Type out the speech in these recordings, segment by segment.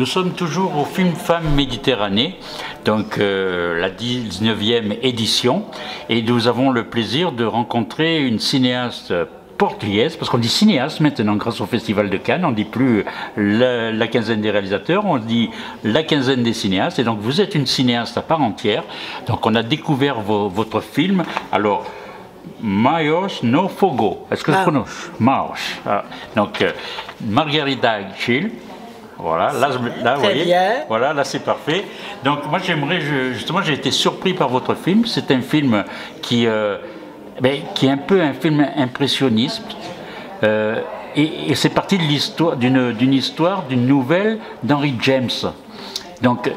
Nous sommes toujours au Film Femmes Méditerranée, donc la 19e édition, et nous avons le plaisir de rencontrer une cinéaste portugaise, parce qu'on dit cinéaste maintenant grâce au Festival de Cannes, on ne dit plus la quinzaine des réalisateurs, on dit la quinzaine des cinéastes, et donc vous êtes une cinéaste à part entière, donc on a découvert votre film, alors Maos no Fogo, est-ce que je prononce Maos, donc Margarida Gil. Voilà, là vous voyez, voilà, là c'est parfait. Donc moi j'aimerais, justement j'ai été surpris par votre film, c'est un film qui est un peu un film impressionniste, et c'est parti de l'histoire, d'une histoire, d'une nouvelle d'Henry James. Donc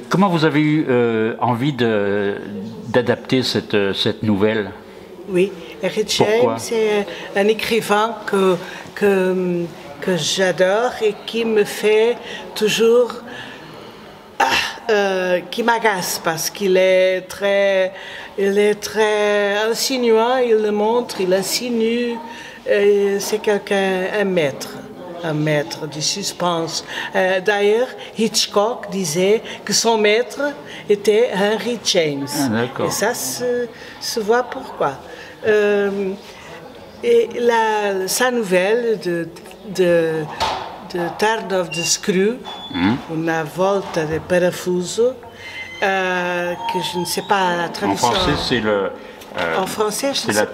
comment vous avez eu envie d'adapter cette nouvelle? Oui, Henry James c'est un écrivain que j'adore et qui me fait toujours qui m'agace parce qu'il est très insinuant, il le montre, il insinue, c'est quelqu'un, un maître du suspense. D'ailleurs, Hitchcock disait que son maître était Henry James. Et ça se voit pourquoi. Et sa nouvelle de Tarde de Screw, Una volta de parafuso, que je ne sais pas la traduction. En français, c'est le. En français, je ne sais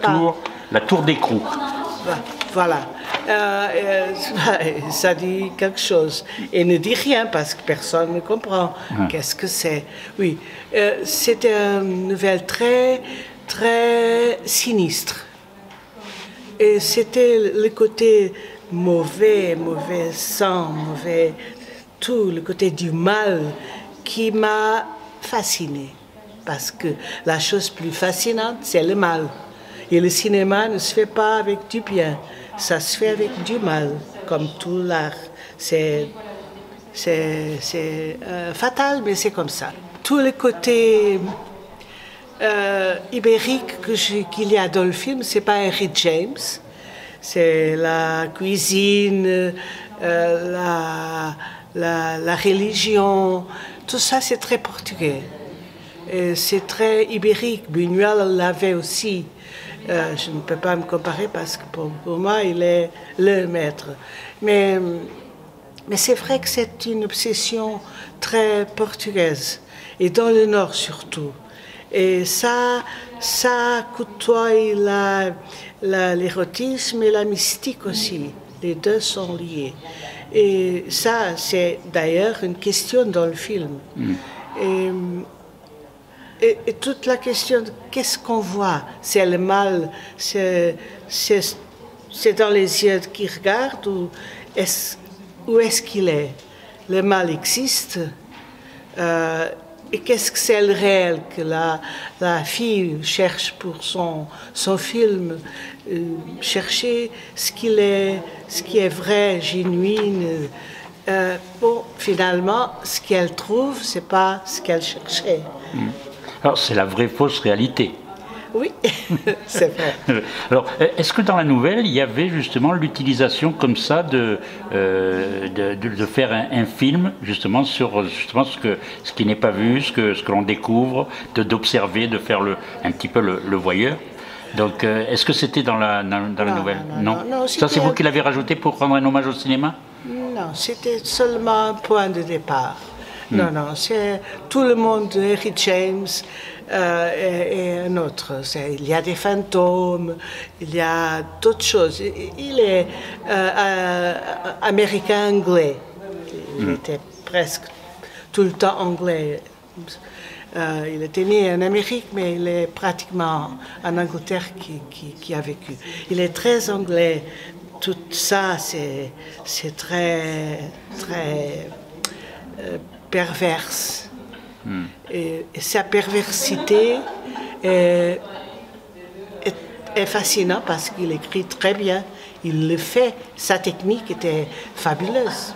la tour d'écrou. Voilà. Ça dit quelque chose. Et ne dit rien parce que personne ne comprend. Qu'est-ce que c'est? Oui. C'était une nouvelle très, très sinistre. Et c'était le côté mauvais sang, tout le côté du mal qui m'a fascinée. Parce que la chose plus fascinante, c'est le mal. Et le cinéma ne se fait pas avec du bien, ça se fait avec du mal, comme tout l'art. C'est fatal, mais c'est comme ça. Tout le côté ibérique qu'il y a dans le film, c'est pas Henry James. C'est la cuisine, la religion, tout ça c'est très portugais. C'est très ibérique. Buñuel l'avait aussi. Je ne peux pas me comparer parce que pour moi il est le maître. Mais c'est vrai que c'est une obsession très portugaise, et dans le Nord surtout. Et ça côtoie l'érotisme et la mystique aussi. Les deux sont liés. Et ça, c'est d'ailleurs une question dans le film. Et toute la question de qu'est-ce qu'on voit? C'est le mal, c'est dans les yeux qui regardent, ou est-ce qu'il est? Le mal existe. Et qu'est-ce que c'est le réel que la fille cherche pour son film, chercher ce qui est vrai, genuine. Bon, finalement, ce qu'elle trouve, c'est pas ce qu'elle cherchait. Alors, c'est la vraie fausse réalité. Oui, c'est vrai. Alors, est-ce que dans la nouvelle, il y avait justement l'utilisation comme ça de faire un film justement sur ce qui n'est pas vu, ce que l'on découvre, d'observer, de faire un petit peu le voyeur? Donc, est-ce que c'était dans la nouvelle? Non. Ça, c'est vous qui l'avez rajouté pour rendre un hommage au cinéma? Non, c'était seulement un point de départ. Non, c'est tout le monde de Henry James et un autre. Il y a des fantômes, il y a d'autres choses. Il est américain-anglais. Il était presque tout le temps anglais. Il était né en Amérique, mais il est pratiquement en Angleterre qui a vécu. Il est très anglais. Tout ça, c'est très, très perverse. Et sa perversité est fascinante parce qu'il écrit très bien. Il le fait. Sa technique était fabuleuse.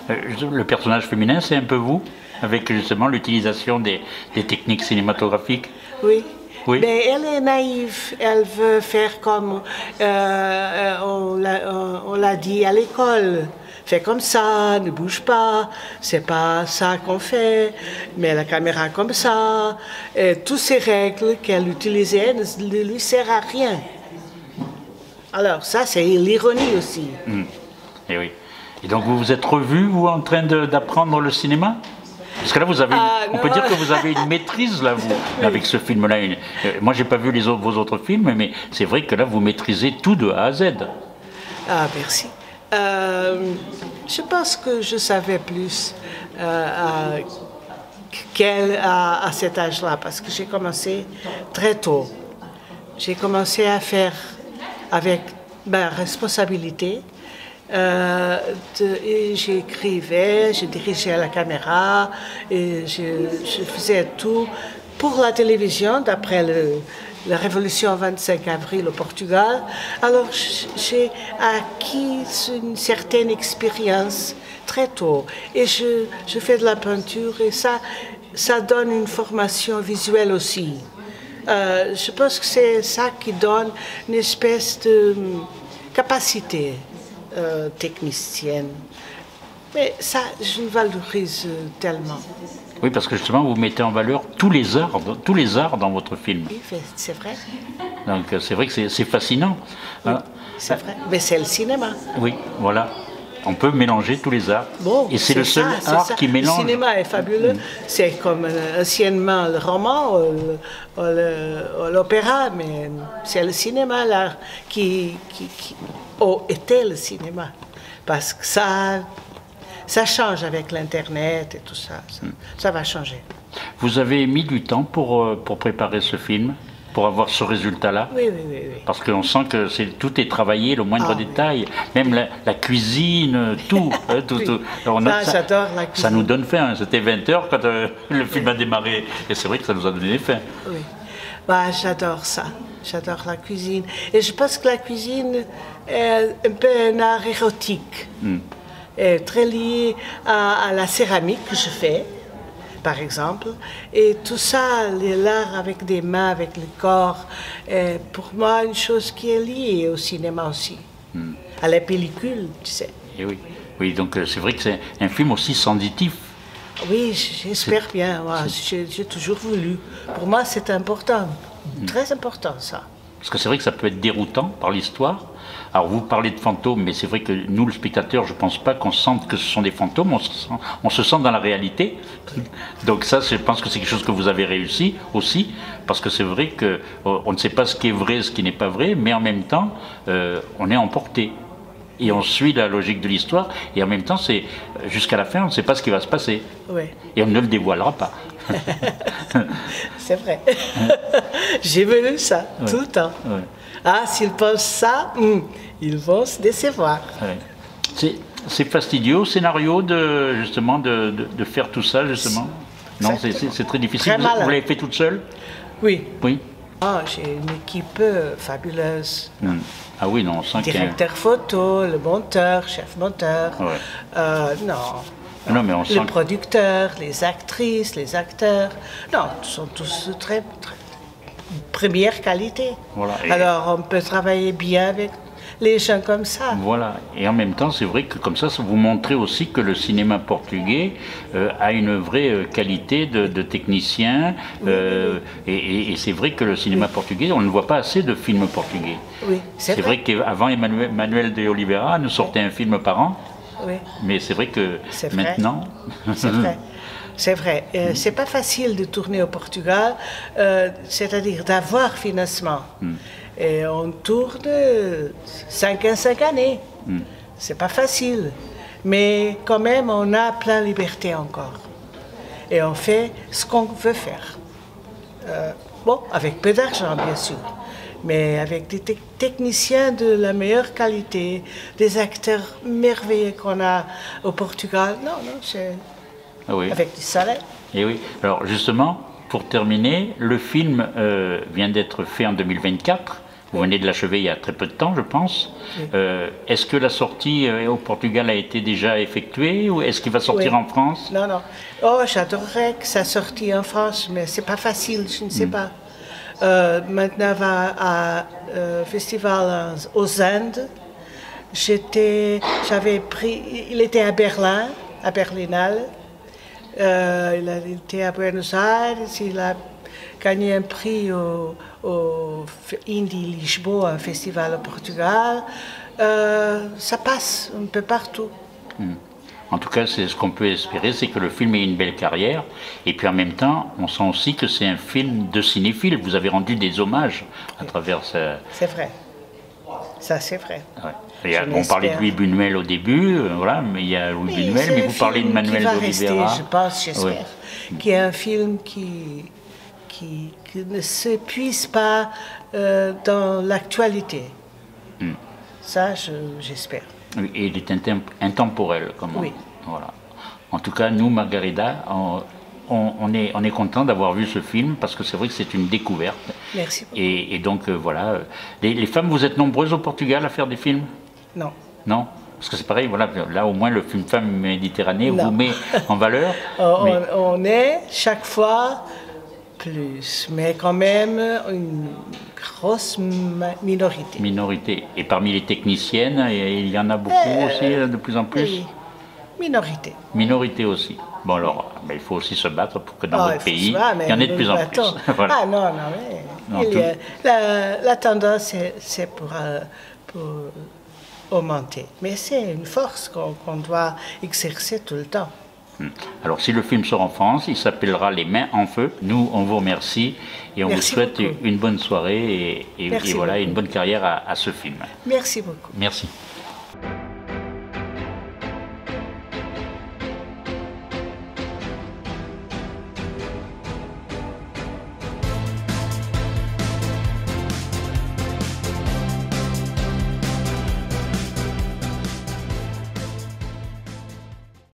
Le personnage féminin, c'est un peu vous, avec justement l'utilisation des techniques cinématographiques? Oui. Mais elle est naïve. Elle veut faire comme on l'a dit à l'école. fais comme ça, ne bouge pas, c'est pas ça qu'on fait, mets la caméra comme ça. Et toutes ces règles qu'elle utilisait ne lui servent à rien. Alors ça, c'est l'ironie aussi. Et oui. Et donc vous vous êtes revu, vous, en train d'apprendre le cinéma? Parce que là, vous avez, on peut dire que vous avez une maîtrise, là, vous, avec ce film-là. Moi, j'ai pas vu vos autres films, mais c'est vrai que là, vous maîtrisez tout de A à Z. Ah, merci. Je pense que je savais plus à cet âge-là, parce que j'ai commencé très tôt. J'ai commencé à faire avec ma responsabilité. Et j'écrivais, je dirigeais la caméra, et je faisais tout pour la télévision, d'après la révolution 25 avril au Portugal. Alors j'ai acquis une certaine expérience très tôt. Et je fais de la peinture et ça donne une formation visuelle aussi. Je pense que c'est ça qui donne une espèce de capacité technicienne. Mais ça, je ne valorise tellement. Oui, parce que justement, vous mettez en valeur tous les arts dans votre film. Oui, c'est vrai. Donc c'est vrai que c'est fascinant. Oui, c'est vrai. Mais c'est le cinéma. Oui, voilà. On peut mélanger tous les arts. Bon, et c'est le seul art qui mélange. Le cinéma est fabuleux. C'est comme anciennement le roman ou l'opéra, mais c'est le cinéma là qui était le cinéma. Parce que ça change avec l'Internet et tout ça. Ça va changer. Vous avez mis du temps pour préparer ce film, pour avoir ce résultat-là? Oui. Parce qu'on sent que tout est travaillé, le moindre détail, même la cuisine, tout. tout. Alors j'adore la cuisine. Ça nous donne faim. C'était 20h quand le film a démarré. Et c'est vrai que ça nous a donné faim. Oui. J'adore ça. J'adore la cuisine. Et je pense que la cuisine est un peu un art érotique. Est très lié à la céramique que je fais, par exemple. Et tout ça, l'art avec des mains, avec le corps, est pour moi une chose qui est liée au cinéma aussi. À la pellicule, tu sais. Et oui, donc c'est vrai que c'est un film aussi sensitif. Oui, j'espère bien. J'ai toujours voulu. Pour moi, c'est important. Très important, ça. Parce que c'est vrai que ça peut être déroutant par l'histoire. Alors vous parlez de fantômes, mais c'est vrai que nous, le spectateur, je ne pense pas qu'on sente que ce sont des fantômes, on se sent dans la réalité. Donc ça, je pense que c'est quelque chose que vous avez réussi aussi, parce que c'est vrai qu'on ne sait pas ce qui est vrai, ce qui n'est pas vrai, mais en même temps, on est emporté. Et on suit la logique de l'histoire, et en même temps, jusqu'à la fin, on ne sait pas ce qui va se passer. Oui. Et on ne le dévoilera pas. C'est vrai. J'ai vu ça tout le temps. Ouais. Ah, s'ils pensent ça, ils vont se décevoir. Ouais. C'est fastidieux au scénario de faire tout ça, justement. Non, c'est très difficile. Vous l'avez fait toute seule? Oui. Oui. Ah, j'ai une équipe fabuleuse. Ah oui, non, on sent qu'il y a... Directeur photo, le monteur, chef monteur. Ouais. Non, mais on sent les producteurs, les actrices, les acteurs. Non, ils sont tous très première qualité. Voilà. Alors on peut travailler bien avec les gens comme ça. Voilà. Et en même temps, c'est vrai que comme ça vous montrez aussi que le cinéma portugais a une vraie qualité de technicien. Et c'est vrai que le cinéma portugais, on ne voit pas assez de films portugais. Oui, c'est vrai qu'avant Manuel de Oliveira nous sortait un film par an. Oui. Mais c'est vrai que maintenant... C'est vrai. C'est vrai. C'est pas facile de tourner au Portugal, c'est-à-dire d'avoir financement. Et on tourne 5 ans, 5 années. C'est pas facile. Mais quand même, on a plein liberté encore. Et on fait ce qu'on veut faire. Bon, avec peu d'argent, bien sûr. Mais avec des techniciens de la meilleure qualité, des acteurs merveilleux qu'on a au Portugal. Non, c'est... Oui. Avec du salaire. Et oui. Alors justement, pour terminer, le film vient d'être fait en 2024. Vous venez de l'achever il y a très peu de temps, je pense. Oui. Est-ce que la sortie au Portugal a été déjà effectuée ou est-ce qu'il va sortir en France? Non. Oh, j'adorerais que ça sorte en France, mais c'est pas facile, je ne sais pas. Maintenant, va à festival aux Indes. j'avais pris, il était à Berlin, à Berlinale. Il était à Buenos Aires, il a gagné un prix au Indie Lisboa, un festival au Portugal. Ça passe un peu partout. En tout cas, c'est ce qu'on peut espérer, c'est que le film ait une belle carrière. Et puis en même temps, on sent aussi que c'est un film de cinéphile. Vous avez rendu des hommages à travers ce... C'est vrai. Ça, c'est vrai. Ouais. On parlait de Louis Buñuel au début, voilà, mais il y a Louis Buñuel, mais vous parlez de Manuel d'Oliveira. Je pense, j'espère, qui est un film qui ne s'épuise pas dans l'actualité. Ça, j'espère. Et il est intemporel, Oui. Voilà. En tout cas, nous, Margarida, on est content d'avoir vu ce film parce que c'est vrai que c'est une découverte. Merci beaucoup. Et donc, voilà. Les femmes, vous êtes nombreuses au Portugal à faire des films? Non. Non? Parce que c'est pareil, voilà, là au moins le film Femme Méditerranée vous met en valeur. On est chaque fois plus, mais quand même une grosse minorité. Minorité. Et parmi les techniciennes, il y en a beaucoup aussi, de plus en plus? Oui. Minorité. Minorité aussi. Bon alors, il faut aussi se battre pour que dans votre pays, il y en ait de plus en plus. Voilà. Ah non, mais la tendance, c'est pour augmenter. Mais c'est une force qu'on doit exercer tout le temps. Alors si le film sort en France, il s'appellera Les Mains en Feu. Nous, on vous remercie et on vous souhaite une bonne soirée et voilà, une bonne carrière à ce film. Merci beaucoup. Merci.